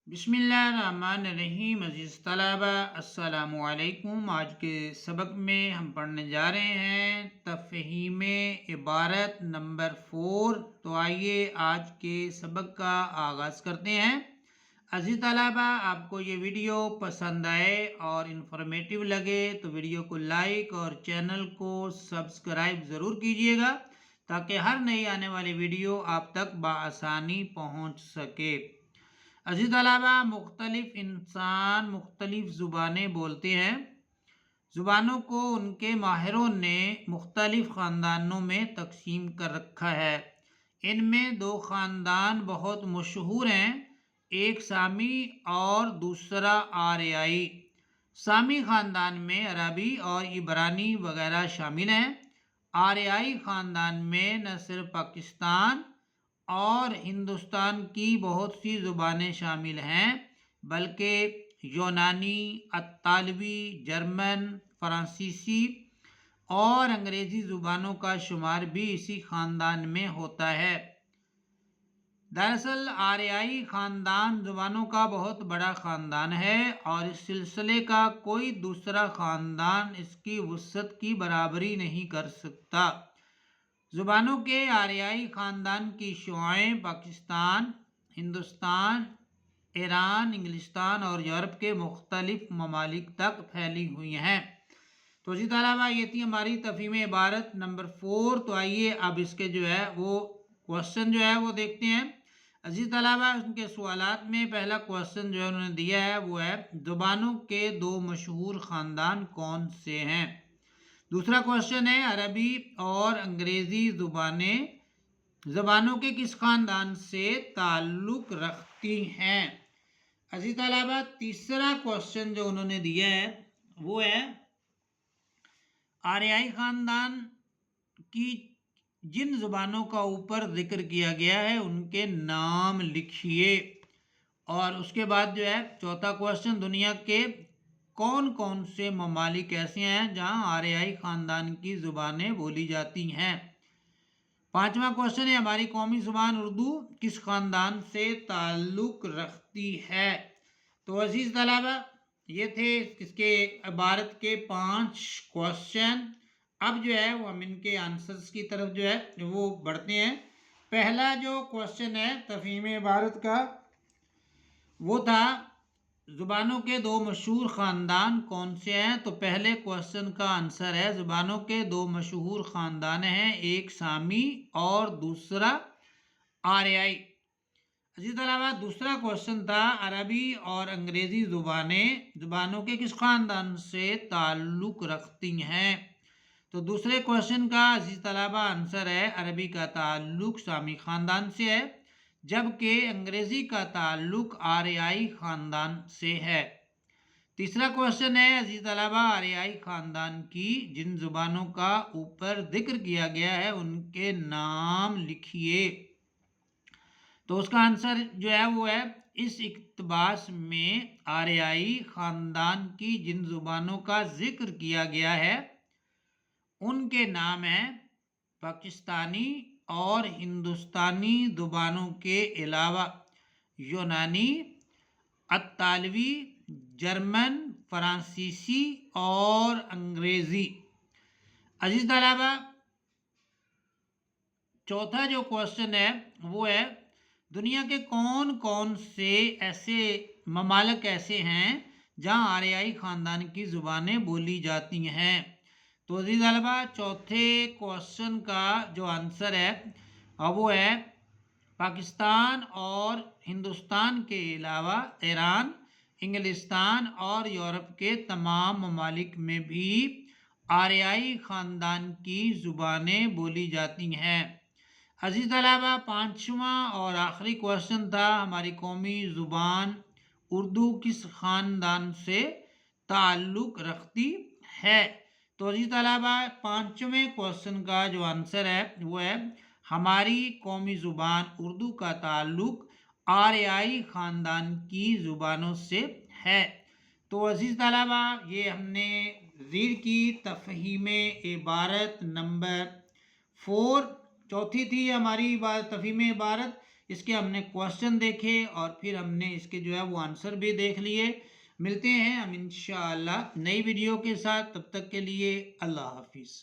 بسم اللہ الرحمن الرحیم۔ عزیز طلبہ السلام علیکم۔ آج کے سبق میں ہم پڑھنے جا رہے ہیں تفہیم عبارت نمبر 4۔ تو آئیے آج کے سبق کا آغاز کرتے ہیں۔ عزیز طلبہ، آپ کو یہ ویڈیو پسند آئے اور انفارمیٹیو لگے تو ویڈیو کو لائک اور چینل کو سبسکرائب ضرور کیجیے گا تاکہ ہر نئی آنے والی ویڈیو آپ تک بآسانی پہنچ سکے۔ عزیز طلبہ، مختلف انسان مختلف زبانیں بولتے ہیں۔ زبانوں کو ان کے ماہروں نے مختلف خاندانوں میں تقسیم کر رکھا ہے۔ ان میں دو خاندان بہت مشہور ہیں، ایک سامی اور دوسرا آریائی۔ سامی خاندان میں عربی اور عبرانی وغیرہ شامل ہیں۔ آریائی خاندان میں نہ صرف پاکستان اور ہندوستان کی بہت سی زبانیں شامل ہیں بلکہ یونانی، اطالوی، جرمن، فرانسیسی اور انگریزی زبانوں کا شمار بھی اسی خاندان میں ہوتا ہے۔ دراصل آریائی خاندان زبانوں کا بہت بڑا خاندان ہے اور اس سلسلے کا کوئی دوسرا خاندان اس کی وسعت کی برابری نہیں کر سکتا۔ زبانوں کے آریائی خاندان کی شعاعیں پاکستان، ہندوستان، ایران، انگلستان اور یورپ کے مختلف ممالک تک پھیلی ہوئی ہیں۔ تو اسی طرح یہ تھی ہماری تفہیم عبارت نمبر 4۔ تو آئیے اب اس کے وہ کوشچن وہ دیکھتے ہیں۔ عزیز طلبہ، ان کے سوالات میں پہلا کوشچن انہوں نے دیا ہے وہ ہے زبانوں کے دو مشہور خاندان کون سے ہیں۔ دوسرا کوشچن ہے عربی اور انگریزی زبانوں کے کس خاندان سے تعلق رکھتی ہیں۔ عزیز طلبہ، تیسرا کوشچن انہوں نے دیا ہے وہ ہے آریائی خاندان کی جن زبانوں کا اوپر ذکر کیا گیا ہے ان کے نام لکھیے۔ اور اس کے بعد چوتھا کوشچن دنیا کے کون کون سے ممالک ایسے ہیں جہاں آریائی خاندان کی زبانیں بولی جاتی ہیں۔ پانچواں کوشچن ہے ہماری قومی زبان اردو کس خاندان سے تعلق رکھتی ہے۔ تو عزیز طلبہ، یہ تھے اس کے عبارت کے 5 کوشچن۔ اب وہ ہم ان کے آنسرز کی طرف وہ بڑھتے ہیں۔ پہلا جو کوشچن ہے تفہیم عبارت کا وہ تھا زبانوں کے دو مشہور خاندان کون سے ہیں۔ تو پہلے کوشچن کا آنسر ہے زبانوں کے دو مشہور خاندان ہیں، ایک سامی اور دوسرا آریائی۔ اسی طرح دوسرا کوشچن تھا عربی اور انگریزی زبانوں کے کس خاندان سے تعلق رکھتی ہیں۔ تو دوسرے کوشچن کا عزیز طلبہ آنسر ہے عربی کا تعلق سامی خاندان سے ہے جبکہ انگریزی کا تعلق آریائی خاندان سے ہے۔ تیسرا کوشچن ہے عزیز طلبہ آریائی خاندان کی جن زبانوں کا اوپر ذکر کیا گیا ہے ان کے نام لکھیے۔ تو اس کا آنسر وہ ہے اس اقتباس میں آریائی خاندان کی جن زبانوں کا ذکر کیا گیا ہے ان کے نام ہیں پاکستانی اور ہندوستانی زبانوں کے علاوہ یونانی، اطالوی، جرمن، فرانسیسی اور انگریزی۔ عزیز طلبہ، چوتھا جو کوشچن ہے وہ ہے دنیا کے کون کون سے ایسے ممالک ایسے ہیں جہاں آریائی خاندان کی زبانیں بولی جاتی ہیں۔ تو عزیز طلبہ، چوتھے کوشچن کا جو آنسر ہے وہ ہے پاکستان اور ہندوستان کے علاوہ ایران، انگلستان اور یورپ کے تمام ممالک میں بھی آریائی خاندان کی زبانیں بولی جاتی ہیں۔ عزیز طلبہ، پانچواں اور آخری کوشچن تھا ہماری قومی زبان اردو کس خاندان سے تعلق رکھتی ہے۔ تو عزیز طلبہ، پانچویں کوشچن کا جو آنسر ہے وہ ہے ہماری قومی زبان اردو کا تعلق آریائی خاندان کی زبانوں سے ہے۔ تو عزیز طلبہ، یہ ہم نے ریڈ کی تفہیم عبارت نمبر 4۔ چوتھی تھی ہماری تفہیم عبارت اس کے ہم نے کوشچن دیکھے اور پھر ہم نے اس کے جو ہے وہ آنسر بھی دیکھ لیے. ملتے ہیں ہم انشاءاللہ نئی ویڈیو کے ساتھ. تب تک کے لیے اللہ حافظ.